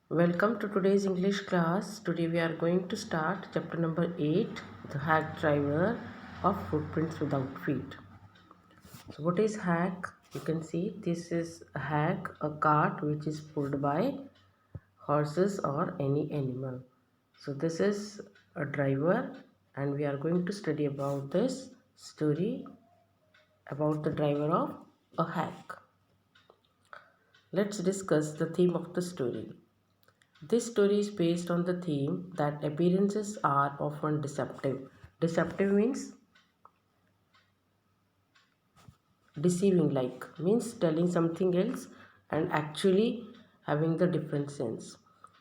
Welcome to today's English class. Today we are going to start chapter number 8, the hack driver of footprints without feet. So what is hack? You can see this is a hack, a cart which is pulled by horses or any animal. So this is a driver and we are going to study about this story about the driver of a hack. Let's discuss the theme of the story. This story is based on the theme that appearances are often deceptive. Deceptive means deceiving, like means telling something else and actually having the different sense.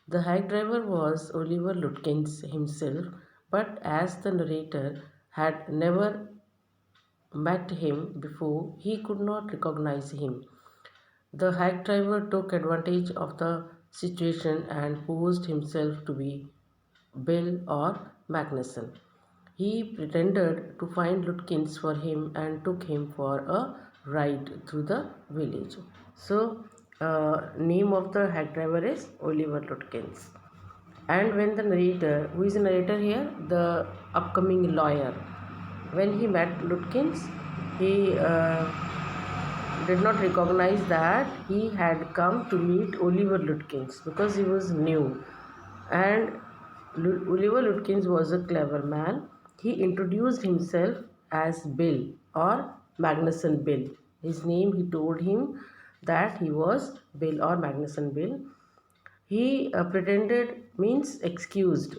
The hack driver was Oliver Lutkins himself, but as the narrator had never met him before, he could not recognize him. The hack driver took advantage of the situation and posed himself to be Bill or Magnuson. He pretended to find Lutkins for him and took him for a ride through the village. So, name of the hack driver is Oliver Lutkins. And when the narrator, who is the narrator here? The upcoming lawyer. When he met Lutkins, he did not recognize that he had come to meet Oliver Lutkins because he was new. And Oliver Lutkins was a clever man. He introduced himself as Bill or Magnuson Bill. His name, he told him that he was Bill or Magnuson Bill. He pretended means excused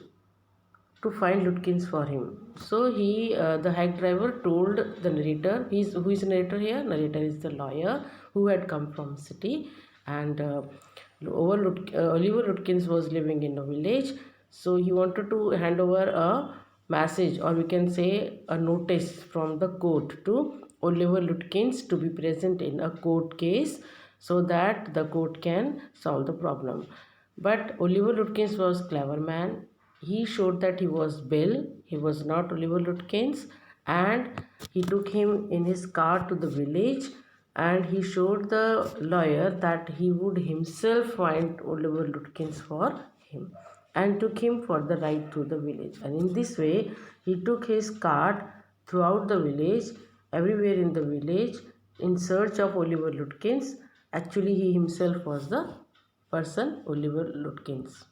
to find Lutkins for him. So the hack driver told the narrator, who is the narrator here? Narrator is the lawyer who had come from city, and Oliver Lutkins was living in a village. So he wanted to hand over a message, or we can say a notice from the court to Oliver Lutkins to be present in a court case so that the court can solve the problem. But Oliver Lutkins was clever man. He showed that he was Bill, he was not Oliver Lutkins, and he took him in his car to the village and he showed the lawyer that he would himself find Oliver Lutkins for him and took him for the ride through the village. And in this way, he took his cart throughout the village, everywhere in the village, in search of Oliver Lutkins. Actually, he himself was the person, Oliver Lutkins.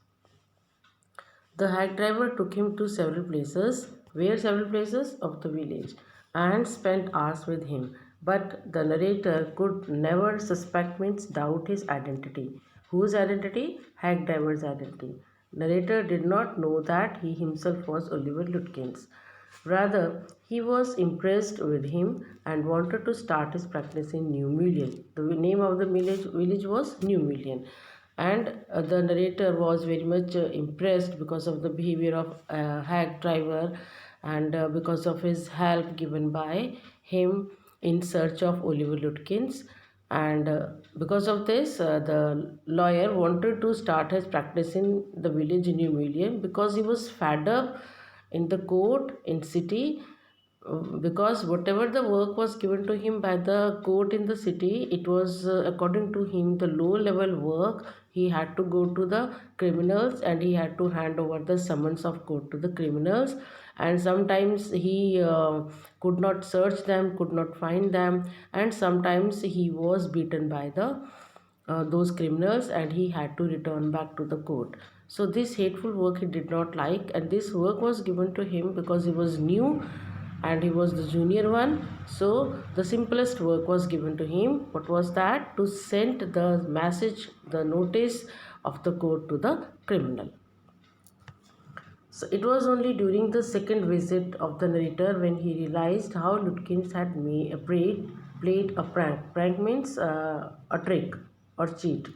The hack driver took him to several places, of the village, and spent hours with him. But the narrator could never suspect means doubt his identity. Whose identity? Hack driver's identity. Narrator did not know that he himself was Oliver Lutkins. Rather, he was impressed with him and wanted to start his practice in New Million. The name of the village was New Million. And the narrator was very much impressed because of the behavior of hack driver and because of his help given by him in search of Oliver Lutkins. And because of this, the lawyer wanted to start his practice in the village in New Million because he was fed up in the court in city, because whatever the work was given to him by the court in the city, it was according to him the low level work. He had to go to the criminals and he had to hand over the summons of court to the criminals, and sometimes he could not search them, could not find them, and sometimes he was beaten by the those criminals and he had to return back to the court. So this hateful work he did not like, and this work was given to him because he was new and he was the junior one. So the simplest work was given to him. What was that? To send the message, the notice of the court to the criminal. So it was only during the second visit of the narrator when he realized how Lutkins had played a prank. Prank means a trick or cheat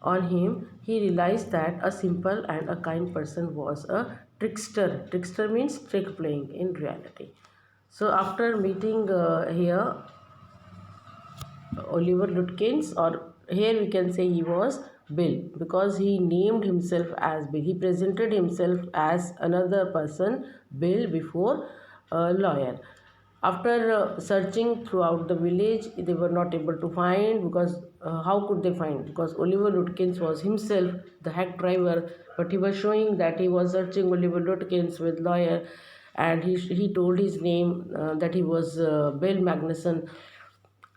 on him. He realized that a simple and a kind person was a trickster. Trickster means trick playing in reality. So after meeting here Oliver Lutkins, or here we can say he was Bill, because he named himself as Bill. He presented himself as another person, Bill, before a lawyer. After searching throughout the village, they were not able to find, because how could they find? Because Oliver Lutkins was himself the hack driver, but he was showing that he was searching Oliver Lutkins with lawyer, and he told his name, that he was Bill Magnuson.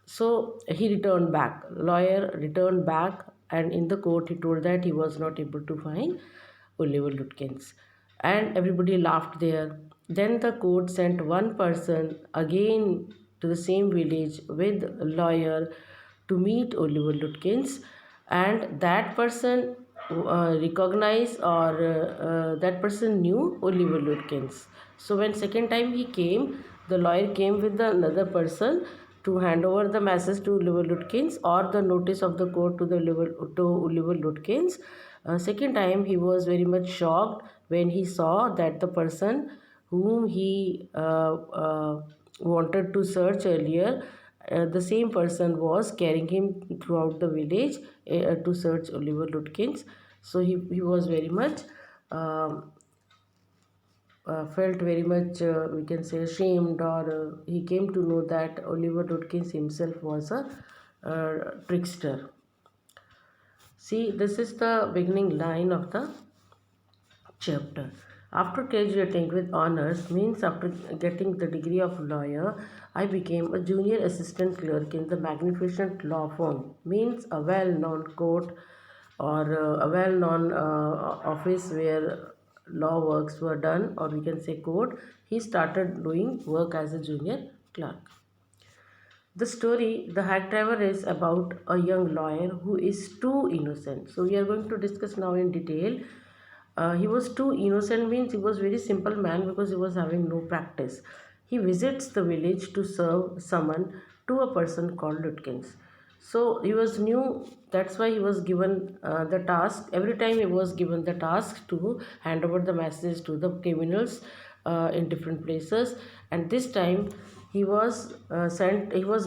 So he returned back. Lawyer returned back, and in the court he told that he was not able to find Oliver Lutkins, and everybody laughed there. Then the court sent one person again to the same village with a lawyer to meet Oliver Lutkins, and that person recognized, or that person knew Oliver Lutkins. So when second time he came, the lawyer came with another person to hand over the message to Oliver Lutkins, or the notice of the court to Oliver Lutkins. Second time he was very much shocked when he saw that the person whom he wanted to search earlier, the same person was carrying him throughout the village to search Oliver Lutkins. So he was very much um felt very much, we can say, ashamed, or he came to know that Oliver Lutkins himself was a trickster. See, this is the beginning line of the chapter. After graduating with honors, means after getting the degree of lawyer, I became a junior assistant clerk in the magnificent law firm, means a well-known court, or a well-known office where law works were done, or we can say court. He started doing work as a junior clerk. The story, The Hack Driver, is about a young lawyer who is too innocent. So we are going to discuss now in detail. He was too innocent means he was very simple man, because he was having no practice. He visits the village to serve summon to a person called Lutkins. So he was new, that's why he was given the task. Every time he was given the task to hand over the message to the criminals in different places, and this time he was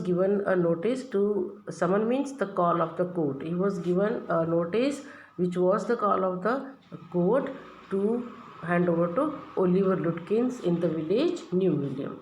given a notice to summon, means the call of the court. He was given a notice which was the call of the court to hand over to Oliver Lutkins in the village New William.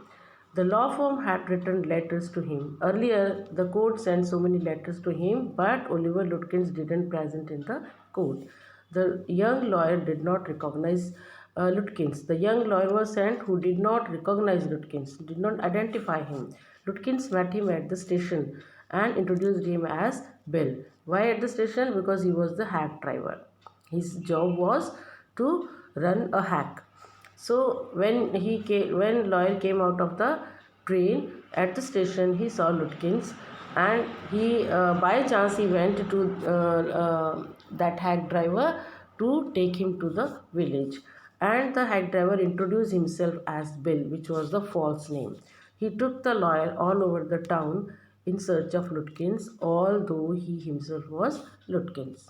The law firm had written letters to him. Earlier, the court sent so many letters to him, but Oliver Lutkins didn't present in the court. The young lawyer did not recognize Lutkins. The young lawyer was sent who did not recognize Lutkins, did not identify him. Lutkins met him at the station and introduced him as Bill. Why at the station? Because he was the hack driver. His job was to run a hack. So when lawyer came out of the train at the station, he saw Lutkins, and he by chance he went to that hack driver to take him to the village, and the hack driver introduced himself as Bill, which was the false name. He took the lawyer all over the town in search of Lutkins, although he himself was Lutkins.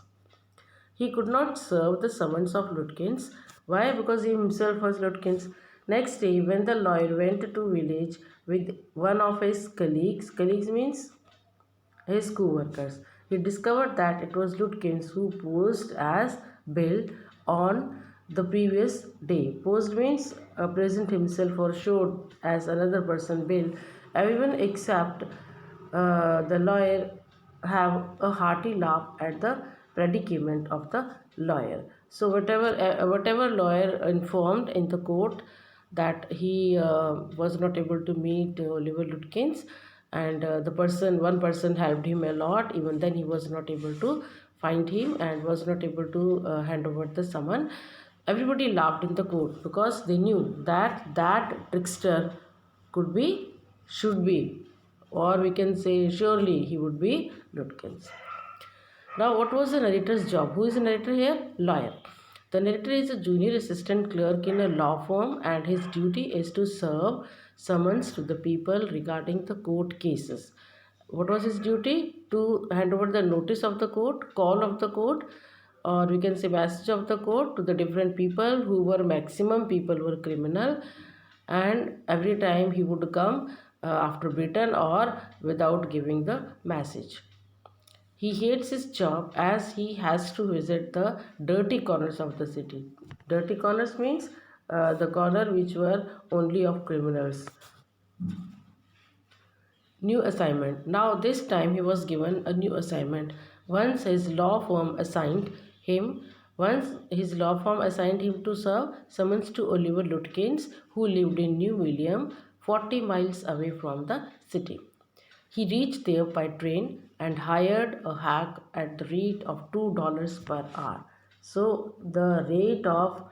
He could not serve the summons of Lutkins. Why? Because he himself was Lutkins. Next day, when the lawyer went to village with one of his colleagues means his co-workers, he discovered that it was Lutkins who posed as Bill on the previous day. Posed means present himself or showed as another person, Bill. Everyone except the lawyer have a hearty laugh at the predicament of the lawyer. So whatever lawyer informed in the court that he was not able to meet Oliver Lutkins, and one person helped him a lot. Even then he was not able to find him and was not able to hand over the summon. Everybody laughed in the court because they knew that that trickster should be, or we can say surely he would be Lutkins. Now, what was the narrator's job? Who is the narrator here? Lawyer. The narrator is a junior assistant clerk in a law firm, and his duty is to serve summons to the people regarding the court cases. What was his duty? To hand over the notice of the court, call of the court, or we can say message of the court to the different people who were maximum people were criminal, and every time he would come after beaten or without giving the message. He hates his job as he has to visit the dirty corners of the city. Dirty corners means the corner which were only of criminals. New assignment. Now, this time he was given a new assignment. Once his law firm assigned him, Once his law firm assigned him to serve summons to Oliver Lutkins, who lived in New William, 40 miles away from the city. He reached there by train and hired a hack at the rate of $2 per hour. So the rate of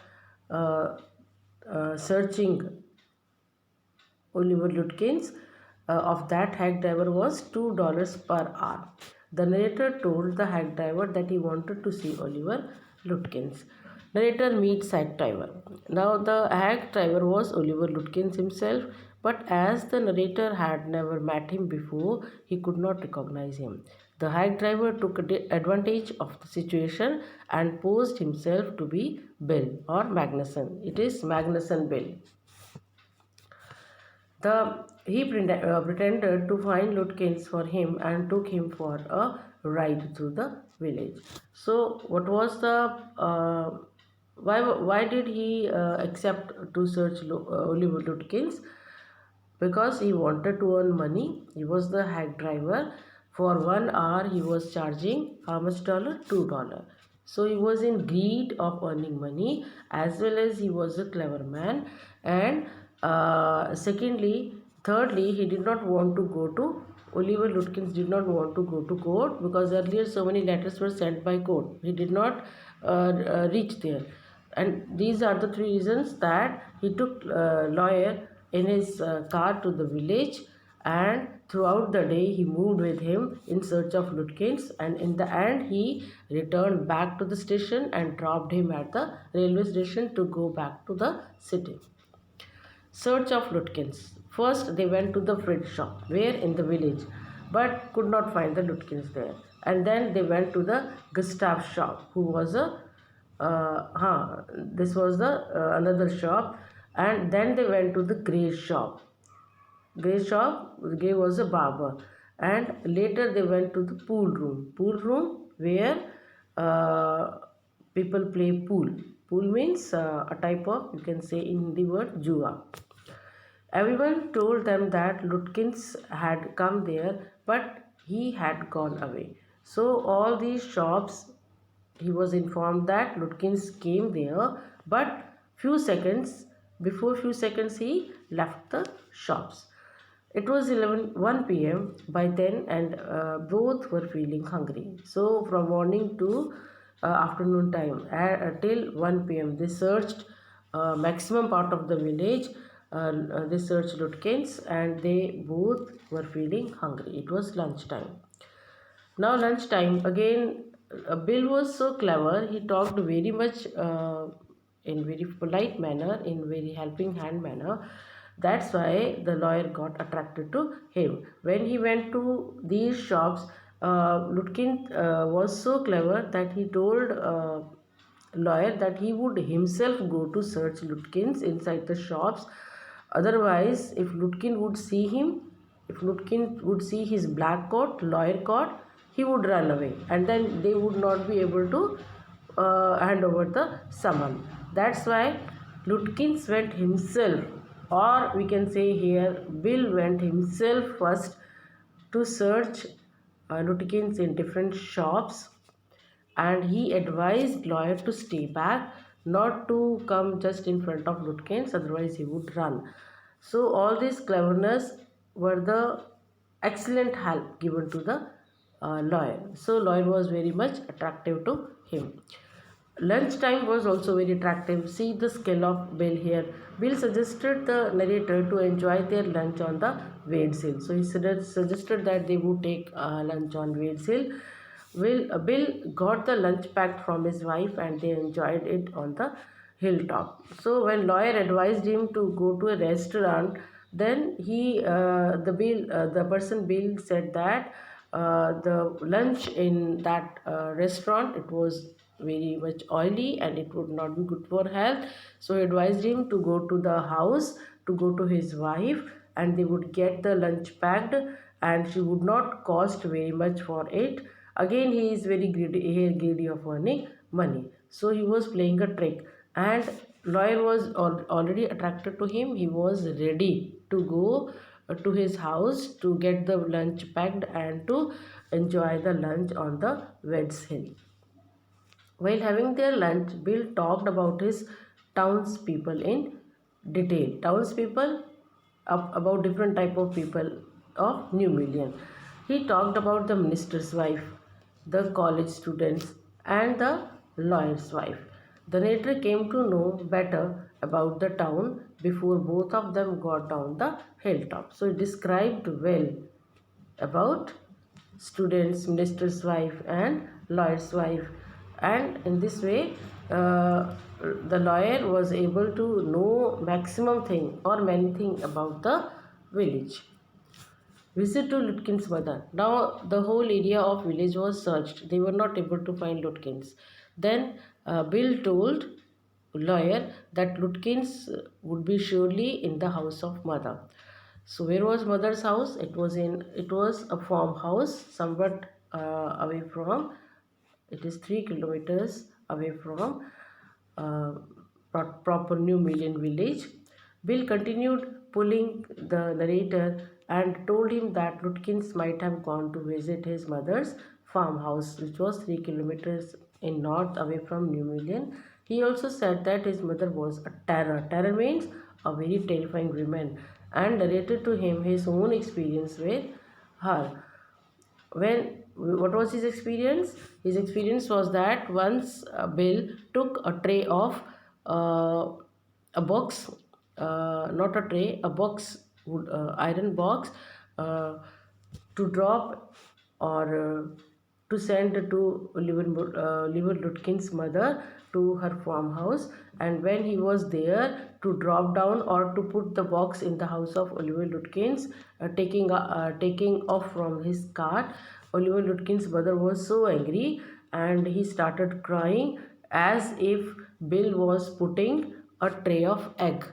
uh, searching Oliver Lutkins of that hack driver was $2 per hour. The narrator told the hack driver that he wanted to see Oliver Lutkins. Narrator meets hack driver. Now the hack driver was Oliver Lutkins himself, but as the narrator had never met him before, he could not recognize him. The hack driver took advantage of the situation and posed himself to be Bill or Magnuson. It is Magnuson Bill. He pretended to find Lutkins for him and took him for a ride through the village. So, what was the why did he accept to search Oliver Lutkins? Because he wanted to earn money. He was the hack driver. For 1 hour, he was charging how much dollar? $2. So he was in greed of earning money, as well as he was a clever man. And thirdly, he did not want to go to Oliver Lutkins did not want to go to court because earlier so many letters were sent by court. He did not reach there, and these are the three reasons that he took lawyer in his car to the village, and throughout the day he moved with him in search of Lutkins, and in the end he returned back to the station and dropped him at the railway station to go back to the city. Search of Lutkins. First, they went to the fridge shop, where in the village, but could not find the Lutkins there. And then they went to the Gustav shop, who was this was the another shop. And then they went to the Gray's shop. Gray was a barber. And later they went to the pool room. Pool room where people play pool. Pool means a type of, you can say in the word, jua. Everyone told them that Lutkins had come there, but he had gone away. So all these shops, he was informed that Lutkins came there, but few seconds he left the shops. It was 1 p.m. by then, and both were feeling hungry. So from morning to afternoon time till 1 p.m. they searched maximum part of the village. They searched Lutkins, and they both were feeling hungry. It was lunchtime. Now lunchtime again. Bill was so clever. He talked very much in very polite manner, in very helping hand manner. That's why the lawyer got attracted to him. When he went to these shops, Lutkin was so clever that he told lawyer that he would himself go to search Lutkins inside the shops. Otherwise, if Lutkin would see him, if Lutkin would see his black coat, lawyer coat, he would run away, and then they would not be able to hand over the summon. That's why Lutkins went himself, or we can say here, Bill went himself first to search Lutkins in different shops, and he advised lawyer to stay back, not to come just in front of Lutkins, otherwise he would run. So all this cleverness were the excellent help given to the lawyer. So lawyer was very much attractive to him. Lunchtime was also very attractive. See the skill of Bill here. Bill suggested the narrator to enjoy their lunch on the Wades Hill. So he suggested that they would take lunch on Wades Hill. Bill got the lunch packed from his wife, and they enjoyed it on the hilltop. So when lawyer advised him to go to a restaurant, then the person Bill said that the lunch in that restaurant, it was very much oily and it would not be good for health. So he advised him to go to the house, to go to his wife, and they would get the lunch packed, and she would not cost very much for it. Again, he is very greedy of earning money. So he was playing a trick, and lawyer was already attracted to him. He was ready to go to his house to get the lunch packed and to enjoy the lunch on the Wed's Hill. While having their lunch, Bill talked about his townspeople in detail. Townspeople about different type of people of New Million. He talked about the minister's wife, the college students, and the lawyer's wife. The narrator came to know better about the town before both of them got down the hilltop. So he described well about students, minister's wife, and lawyer's wife. And in this way, the lawyer was able to know maximum thing or many thing about the village. Visit to Lutkin's mother. Now the whole area of village was searched. They were not able to find Lutkins. Then Bill told lawyer that Lutkins would be surely in the house of mother. So where was mother's house? It was a farmhouse somewhat away from. It is 3 kilometers away from uh, proper New Million village. Bill continued pulling the narrator and told him that Lutkins might have gone to visit his mother's farmhouse, which was 3 kilometers in north away from New Million. He also said that his mother was a terror. Terror means a very terrifying woman, and narrated to him his own experience with her. When what was his experience? His experience was that once Bill took a tray of uh, a box, not a tray, a box, iron box, uh, to drop or to send to Oliver Lutkin's mother to her farmhouse. And when he was there to drop down or to put the box in the house of Oliver Lutkins, taking off from his cart, Oliver Lutkin's mother was so angry and he started crying as if Bill was putting a tray of egg,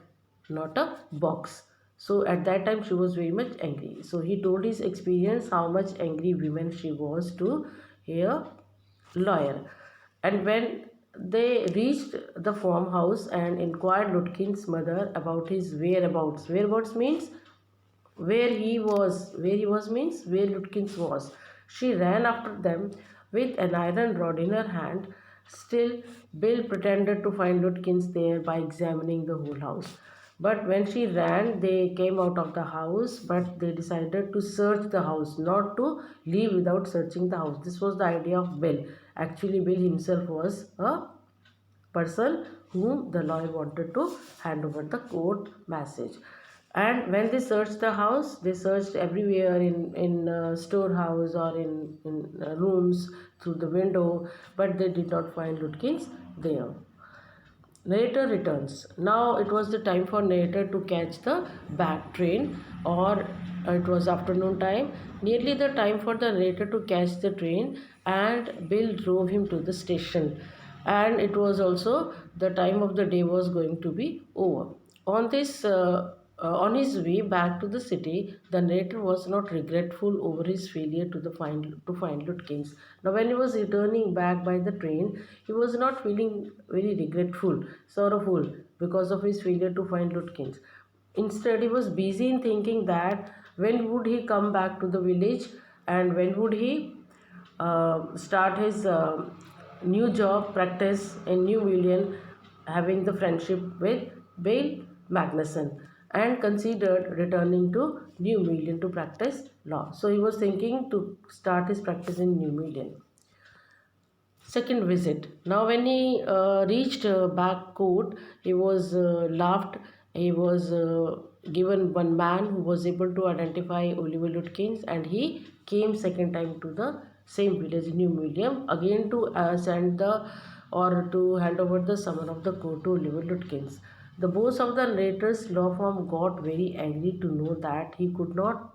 not a box. So at that time she was very much angry. So he told his experience how much angry woman she was to a lawyer. And when they reached the farmhouse and inquired Lutkin's mother about his whereabouts. Whereabouts means where he was means where Lutkins was. She ran after them with an iron rod in her hand. Still, Bill pretended to find Lutkins there by examining the whole house. But when she ran, they came out of the house, but they decided to search the house, not to leave without searching the house. This was the idea of Bill. Actually, Bill himself was a person whom the lawyer wanted to hand over the court message. And when they searched the house, they searched everywhere in storehouse or in rooms through the window, but they did not find Lutkins there. Narrator returns. Now it was the time for narrator to catch the back train, or it was afternoon time, nearly the time for the narrator to catch the train, and Bill drove him to the station. And it was also the time of the day was going to be over. On his way back to the city, the narrator was not regretful over his failure to find Lutkins. Now, when he was returning back by the train, he was not feeling very regretful, sorrowful because of his failure to find Lutkins. Instead, he was busy in thinking that when would he come back to the village and when would he start his new job practice in New Million, having the friendship with Bill Magnuson, and considered returning to New Million to practice law. So he was thinking to start his practice in New Million. Second visit. Now, when he reached back court, he was laughed. He was given one man who was able to identify Oliver Lutkins, and he came second time to the same village, New Million, again to send the or to hand over the summon of the court to Oliver Lutkins. The boss of the narrator's law firm got very angry to know that he could not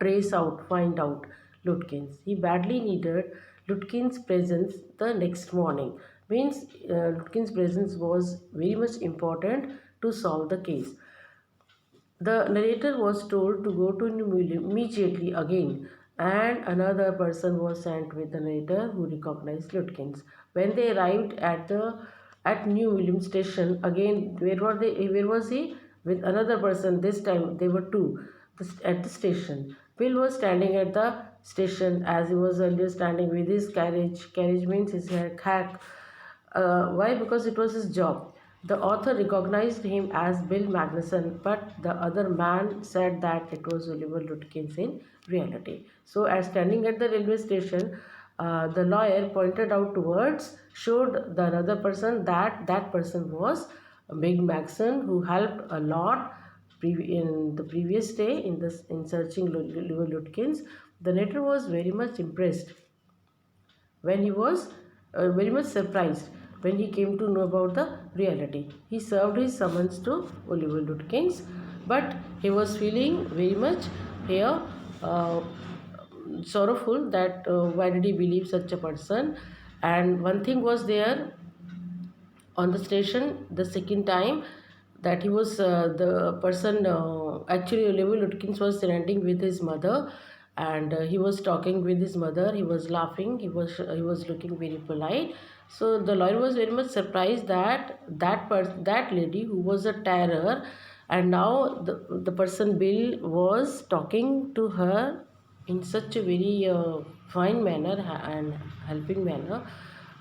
find out Lutkins. He badly needed Lutkin's presence the next morning. Means Lutkin's presence was very much important to solve the case. The narrator was told to go to New Museum immediately again, and another person was sent with the narrator who recognized Lutkins. When they arrived at New William Station, again where was he? With another person. This time they were two. at the station. Bill was standing at the station as he was earlier standing with his carriage. Carriage means his hack. Why? Because it was his job. The author recognized him as Bill Magnuson, but the other man said that it was Oliver Lutkins in reality. So, as standing at the railway station, the lawyer pointed out towards, showed the other person that that person was Bill Magnuson, who helped a lot in the previous day in searching Oliver Lutkins. The narrator was very much impressed when he was very much surprised when he came to know about the reality. He served his summons to Oliver Lutkins, but he was feeling very much here sorrowful that why did he believe such a person. And one thing was there on the station the second time, that he was the person actually Oliver Lutkins was surrounding with his mother, and he was talking with his mother. He was laughing. He was looking very polite. So the lawyer was very much surprised that that lady who was a terror, and now the person Bill was talking to her in such a very fine manner and helping manner,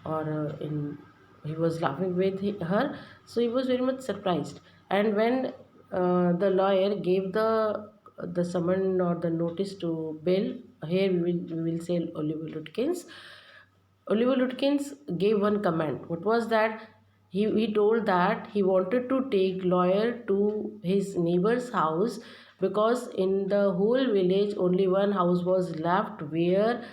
or in he was laughing with her. So he was very much surprised. And when the lawyer gave the summon or the notice to Bill, here we will say Oliver Lutkins. Oliver Lutkins gave one comment. What was that? He told that he wanted to take lawyer to his neighbor's house, because in the whole village only one house was left where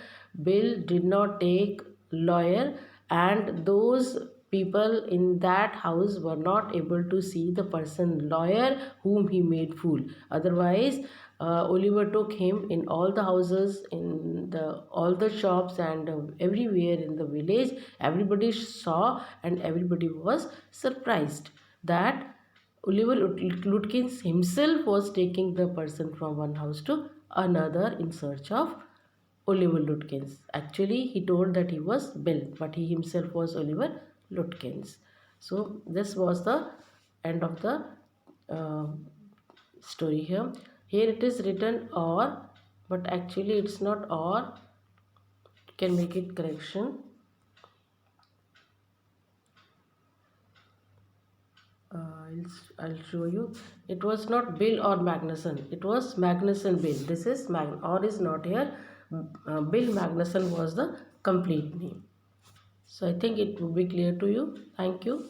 Bill did not take lawyer, and those people in that house were not able to see the person lawyer whom he made fool. Otherwise, Oliver took him in all the houses, in the all the shops, and everywhere in the village. Everybody saw and everybody was surprised that Oliver Lutkins himself was taking the person from one house to another in search of Oliver Lutkins. Actually, he told that he was Bill, but he himself was Oliver Lutkins. So this was the end of the uh, story here. Here it is written or, but actually it's not or. You can make it correction. I'll show you. It was not Bill or Magnuson. It was Magnuson Bill. This is or is not here. Bill Magnuson was the complete name. So I think it will be clear to you. Thank you.